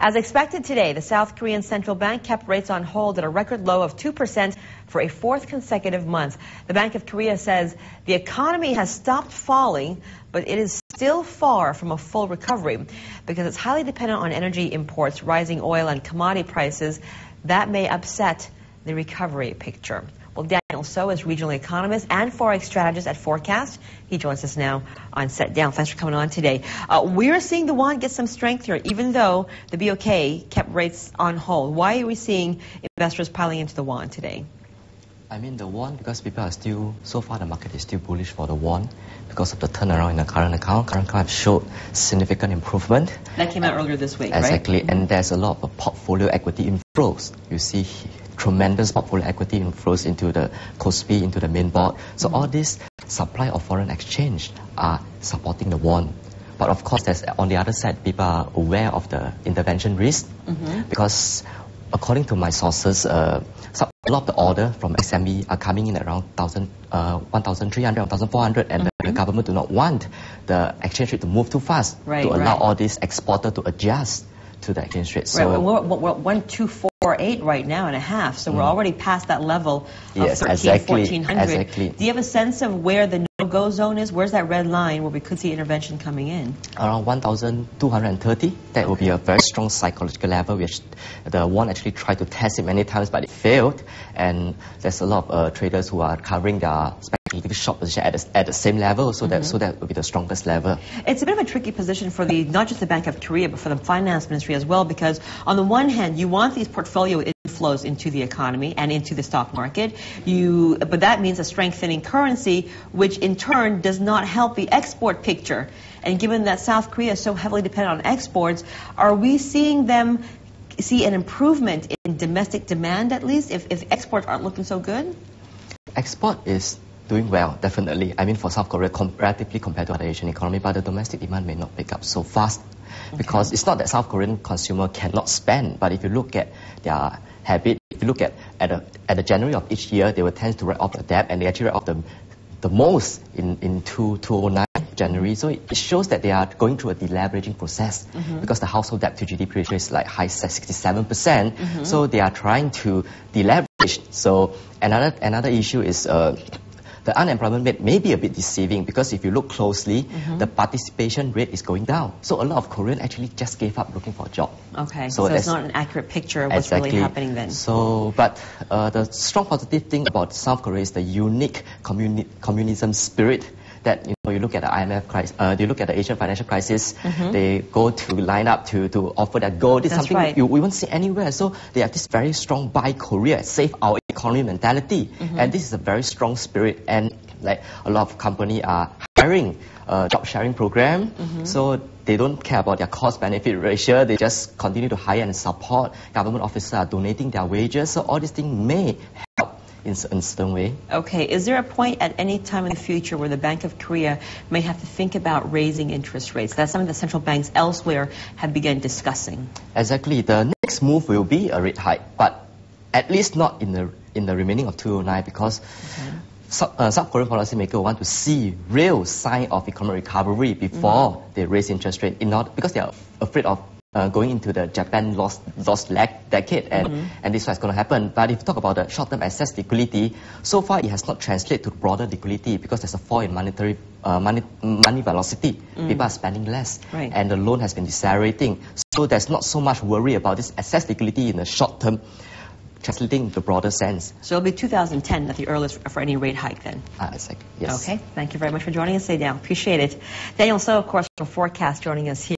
As expected today, the South Korean central bank kept rates on hold at a record low of 2% for a fourth consecutive month. The Bank of Korea says the economy has stopped falling, but it is still far from a full recovery because it's highly dependent on energy imports, rising oil and commodity prices. That may upset the recovery picture. Well, Daniel So is regional economist and forex strategist at Forecast. He joins us now on Set Down. Thanks for coming on today. We're seeing the won get some strength here, even though the BOK kept rates on hold. Why are we seeing investors piling into the won today? I mean the won because people are still, so far the market is still bullish for the won because of the turnaround in the current account. Current account showed significant improvement. That came out earlier this week, exactly, right? And there's a lot of portfolio equity inflows. You see tremendous portfolio equity inflows into the KOSPI, into the main board. So all this supply of foreign exchange are supporting the won. But of course, there's, on the other side, people are aware of the intervention risk because according to my sources, a lot of the order from SME are coming in at around 1,300, 1,400, and the government do not want the exchange rate to move too fast to allow all these exporters to adjust to the exchange rate. So we're 1,248 right now and a half, so we're already past that level of 1,400. Exactly. Do you have a sense of where the no-go zone is? Where's that red line where we could see intervention coming in? Around 1,230. That will be a very strong psychological level, which the won actually tried to test it many times, but it failed. And there's a lot of traders who are covering their speculative short position at the same level, so that will be the strongest level. It's a bit of a tricky position for not just the Bank of Korea, but for the finance ministry as well, because on the one hand, you want these portfolio inflows into the economy and into the stock market, but that means a strengthening currency, which in turn does not help the export picture. And given that South Korea is so heavily dependent on exports, are we seeing them see an improvement in domestic demand, at least, if exports aren't looking so good? Export is doing well, definitely. I mean, for South Korea, relatively compared to other Asian economy, but the domestic demand may not pick up so fast because it's not that South Korean consumer cannot spend, but if you look at their habit, if you look at the January of each year, they will tend to write off the debt, and they actually write off the most in 2009 January. So it shows that they are going through a deleveraging process because the household debt to GDP ratio is like high 67%. So they are trying to deleverage. So another issue is the unemployment rate may be a bit deceiving because if you look closely, the participation rate is going down. So a lot of Koreans actually just gave up looking for a job. Okay, so it's not an accurate picture of what's really happening then. So, but the strong positive thing about South Korea is the unique communism spirit that, you know, you look at the IMF crisis, you look at the Asian financial crisis, they go to line up to offer that goal. This is something we won't see anywhere. So they have this very strong buy Korea, save our economy mentality. And this is a very strong spirit. And like a lot of companies are hiring a job sharing program. So they don't care about their cost benefit ratio. They just continue to hire and support. Government officers are donating their wages. So all these things may help in a certain way. Okay, is there a point at any time in the future where the Bank of Korea may have to think about raising interest rates? That's something that central banks elsewhere have begun discussing. Exactly. The next move will be a rate hike, but at least not in the remaining of 2009 because South Korean policymakers want to see real sign of economic recovery before they raise interest rate, because they are afraid of going into the Japan lost decade, and this is what's going to happen. But if you talk about the short-term excess liquidity, so far it has not translated to broader liquidity because there's a fall in money velocity. People are spending less, and the loan has been decelerating. So there's not so much worry about this excess liquidity in the short term, translating into broader sense. So it'll be 2010 at the earliest for any rate hike then? Exactly, yes. Okay, thank you very much for joining us today, Daniel. Appreciate it. Daniel So, of course, from Forecast, joining us here.